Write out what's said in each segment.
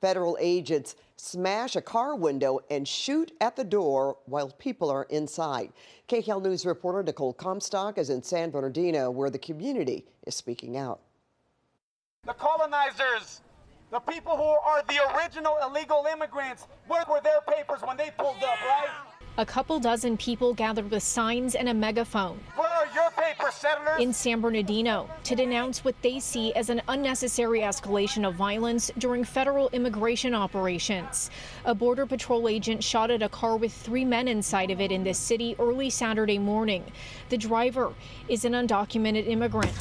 Federal agents smash a car window and shoot at the door while people are inside. KCAL News reporter Nicole Comstock is in San Bernardino, where the community is speaking out. The colonizers, the people who are the original illegal immigrants, where were their papers when they pulled up, right? A couple dozen people gathered with signs and a megaphone. Where are your papers, settlers? In San Bernardino to denounce what they see as an unnecessary escalation of violence during federal immigration operations. A Border Patrol agent shot at a car with 3 men inside of it in this city early Saturday morning. The driver is an undocumented immigrant.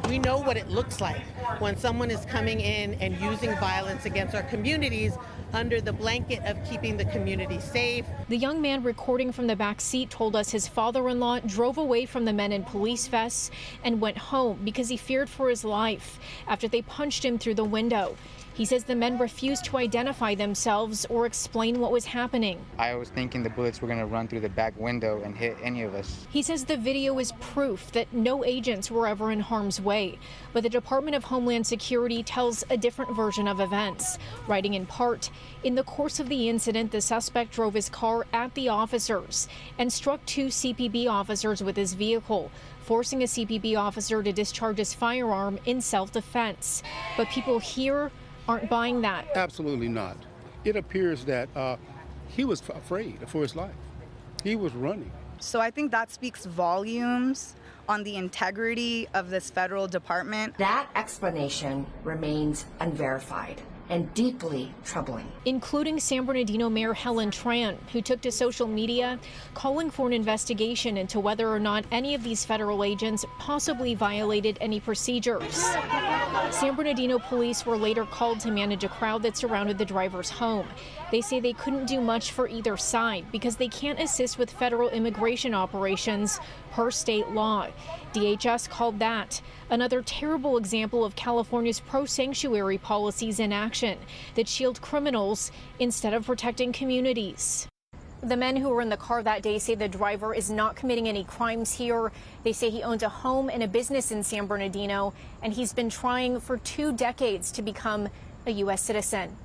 We know what it looks like when someone is coming in and using violence against our communities under the blanket of keeping the community safe. The young man recording from the back seat told us his father-in-law drove away from the men in police vests and went home because he feared for his life after they punched him through the window. He says the men refused to identify themselves or explain what was happening. I was thinking the bullets were going to run through the back window and hit any of us. He says the video is proof that no agents were ever in harm's way, but the Department of Homeland Security tells a different version of events, writing in part, in the course of the incident, the suspect drove his car at the officers and struck 2 CPB officers with his vehicle, forcing a CPB officer to discharge his firearm in self-defense. But people here aren't buying that. Absolutely not. It appears that he was afraid for his life. He was running. So I think that speaks volumes on the integrity of this federal department. That explanation remains unverified and deeply troubling. Including San Bernardino Mayor Helen Tran, who took to social media calling for an investigation into whether or not any of these federal agents possibly violated any procedures. San Bernardino police were later called to manage a crowd that surrounded the driver's home. They say they couldn't do much for either side because they can't assist with federal immigration operations per state law. DHS called that another terrible example of California's pro-sanctuary policies in action that shield criminals instead of protecting communities. The men who were in the car that day say the driver is not committing any crimes here. They say he owns a home and a business in San Bernardino, and he's been trying for 2 decades to become a U.S. citizen.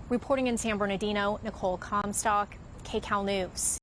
Reporting in San Bernardino, Nicole Comstock, KCAL News.